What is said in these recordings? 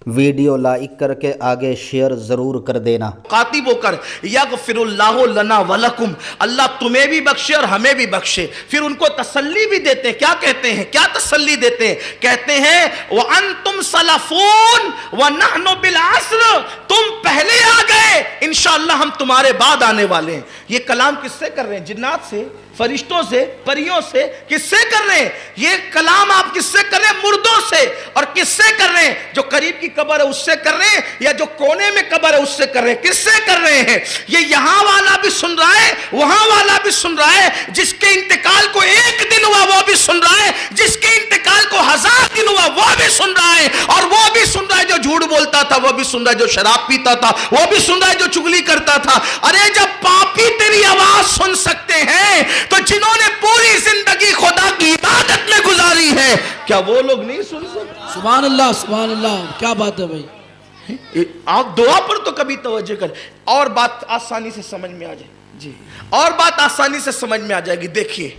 Video like करके आगे share ज़रूर कर देना। कातिब होकर यगफिरुल्लाहु लना वलकुम, अल्लाह तुम्हें भी बख्शे और हमें भी बख्शे। फिर उनको तसल्ली भी देते हैं। क्या कहते हैं, क्या तसल्ली देते हैं? कहते हैं व अंतुम सलफून व नहनु बिल अस्र, तुम पहले आ गए, इंशाअल्लाह हम तुम्हारे बाद आने वाले हैं। ये कलाम किससे कर रहे हैं? जिन्नात से, फरिश्तों से, परियों से? किससे कर रहे हैं ये कलाम? आप किससे कर रहे हैं? मुर्दों से। और किससे कर रहे हैं? जो करीब की कब्र है उससे कर रहे हैं, या जो कोने में कब्र है उससे कर रहे हैं? किससे कर रहे हैं? ये यहां वाला भी सुन रहा है, वहां वाला भी सुन रहा है। जिसके इंतकाल को 1 दिन हुआ वो भी सुन रहा है, जिसके इंतकाल को 1000 दिन हुआ वो भी सुन रहा है, और वो भी सुन रहा है जो झूठ बोलता था, वो भी सुन रहा है जो शराब पीता था, वो भी सुन रहा है जो चुगली करता था। अरे जब पापी तेरी आवाज सुन सकते हैं तो जिन्होंने पूरी जिंदगी खुदा की इबादत में गुजारी है, क्या वो लोग नहीं सुन सकते? सुभान अल्लाह, सुभान अल्लाह, क्या बात है भाई। आप दुआ पर तो कभी तवज्जो कर, और बात आसानी से समझ में आ जाए जी, और बात आसानी से समझ में आ जाएगी। देखिए,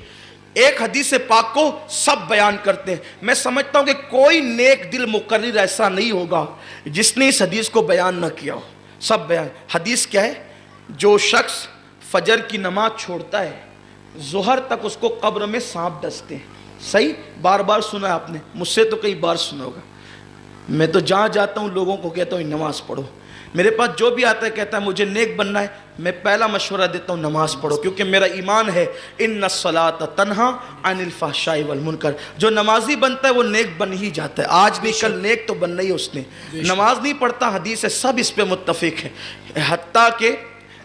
एक हदीस पाक को सब बयान करते हैं। मैं समझता हूं कि कोई नेक दिल मुकर्रिर ऐसा नहीं होगा जिसने इस हदीस को बयान न किया हो। सब बयान। हदीस क्या है? जो शख्स फजर की नमाज छोड़ता है, जोहर तक उसको कब्र में सांप डसते हैं। सही, बार बार सुना है आपने, मुझसे तो कई बार सुना होगा। मैं तो जहाँ जाता हूँ लोगों को कहता हूँ नमाज पढ़ो। मेरे पास जो भी आता है कहता है मुझे नेक बनना है, मैं पहला मशवरा देता हूँ नमाज पढ़ो, क्योंकि मेरा ईमान है इन्नस्सलात तन्हा अनिल फहशाई वल मुनकर। जो नमाजी बनता है वो नेक बन ही जाता है। आज नहीं कल नेक तो बनना ही उसने। नमाज नहीं पढ़ता, हदीस है, सब इस पे मुत्तफिक है। हत्ता के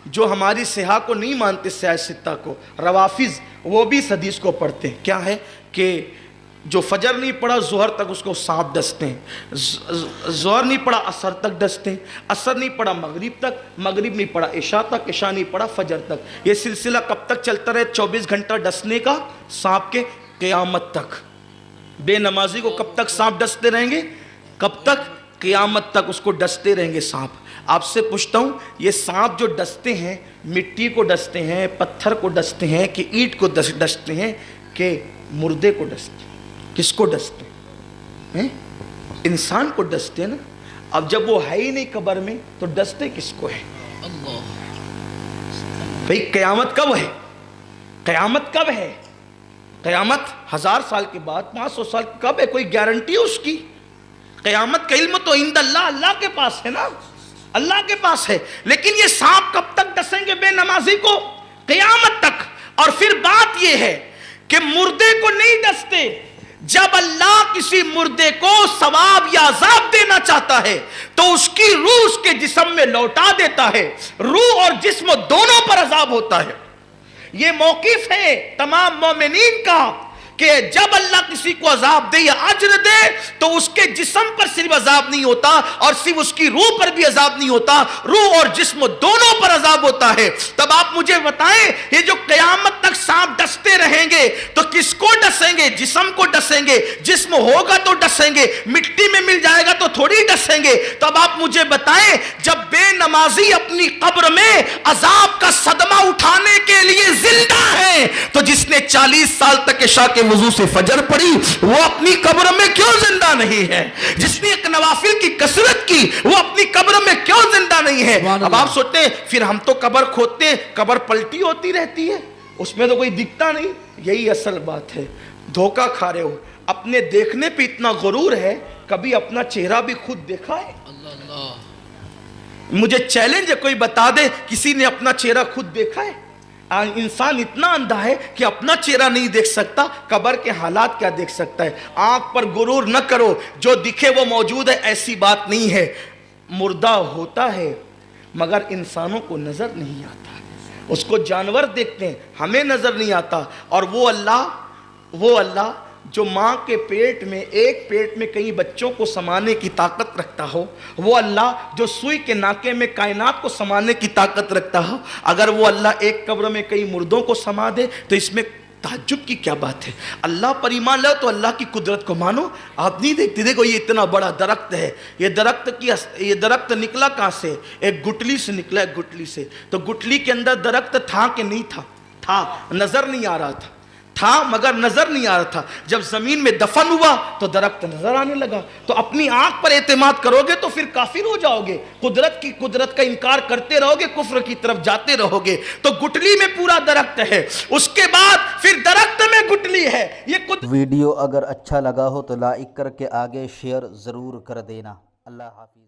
जो हमारी सिहा को नहीं मानते, सियासत्ता को, रवाफिज, वो भी इस हदीस को पढ़ते हैं। क्या है कि जो फजर नहीं पढ़ा जोहर तक उसको सांप डसते हैं, जोहर नहीं पढ़ा असर तक डसते हैं, असर नहीं पढ़ा मगरिब तक, मगरिब नहीं पढ़ा इशा तक, इशा नहीं पढ़ा फजर तक। ये सिलसिला कब तक चलता रहे? 24 घंटा डसने का सांप के, क़यामत तक। बेनमाजी को कब तक सांप डसते रहेंगे? कब तक? क़यामत तक उसको डसते रहेंगे सांप। आपसे पूछता हूँ, ये सांप जो डसते हैं, मिट्टी को डसते हैं, पत्थर को डसते हैं, कि ईंट को डसते हैं, कि मुर्दे को डसते हैं? किसको डसते हैं? इंसान को डसते हैं ना। अब जब वो है ही नहीं कब्र में तो डसते किसको है? भाई क़यामत कब है? क़यामत कब है? क़यामत 1000 साल के बाद, 500 साल कब है? कोई गारंटी है उसकी? क़यामत का इल्म तो इंदल्लाह, अल्लाह के पास है ना, अल्लाह के पास है। लेकिन ये सांप कब तक डसेंगे बेनमाजी को? क़यामत तक। और फिर बात ये है कि मुर्दे को नहीं डसते। जब अल्लाह किसी मुर्दे को सवाब या अजाब देना चाहता है तो उसकी रूह उसके जिस्म में लौटा देता है। रूह और जिस्म दोनों पर अजाब होता है। यह मौकिफ है तमाम मोमिनीन का कि जब अल्लाह किसी को अजाब दे या अज्र दे तो उसके जिस्म पर सिर्फ अजाब नहीं होता और सिर्फ उसकी रूह पर भी अजाब नहीं होता, रूह और जिस्म दोनों पर अजाब होता है। तब आप मुझे बताएं, ये जो क़यामत तक सांप डसते रहेंगे तो किसको डसेंगे? जिस्म को डसेंगे। जिस्म होगा तो डसेंगे, मिट्टी में मिल जाएगा तो थोड़ी डसेंगे। तब आप मुझे बताएं, जब बेनमाजी अपनी कब्र में अजाब का सदमा उठाने के लिए जिंदा है तो जिसने 40 साल तक इशा के वजू से फजर पड़ी वो अपनी कब्र में क्यों जिंदा नहीं है? जिसने एक नवाफिल की कसरत की वो अपनी कब्र में क्यों जिंदा नहीं है? अब आप सोचते हैं फिर हम तो कब्र खोदते हैं, कब्र पलटी होती रहती है, उसमें तो कोई दिखता नहीं। यही असल बात है, धोखा खा रहे हो। अपने देखने पे इतना गुरूर है, कभी अपना चेहरा भी खुद देखा है? मुझे चैलेंज है, कोई बता दे किसी ने अपना चेहरा खुद देखा है? इंसान इतना अंधा है कि अपना चेहरा नहीं देख सकता, कब्र के हालात क्या देख सकता है? आंख पर गुरूर न करो, जो दिखे वो मौजूद है, ऐसी बात नहीं है। मुर्दा होता है मगर इंसानों को नजर नहीं आता, उसको जानवर देखते हैं, हमें नजर नहीं आता। और वो अल्लाह जो माँ के पेट में, एक पेट में कई बच्चों को समाने की ताकत रखता हो, वो अल्लाह जो सुई के नाके में कायनात को समाने की ताकत रखता हो, अगर वो अल्लाह एक कब्र में कई मुर्दों को समा दे तो इसमें ताज्जुब की क्या बात है? अल्लाह पर ईमान लाओ तो अल्लाह की कुदरत को मानो। आप नहीं देखते, देखो ये इतना बड़ा दरख्त है, ये दरख्त निकला कहाँ से? एक गुटली से निकला, एक गुटली से। तो गुटली के अंदर दरख्त था कि नहीं था? था, नजर नहीं आ रहा था। تھا مگر نظر نہیں آ رہا تھا. جب زمین میں دفن ہوا تو درخت نظر آنے لگا. تو اپنی آنکھ پر اعتماد کرو گے تو پھر کافر ہو جاؤ گے. قدرت کا انکار کرتے رہو گے, کفر کی طرف جاتے رہو گے. تو گٹلی میں پورا درخت ہے, اس کے بعد پھر درخت میں گٹلی ہے. یہ ویڈیو اگر اچھا لگا ہو تو لائک کر کے آگے شیئر ضرور کر دینا. اللہ حافظ.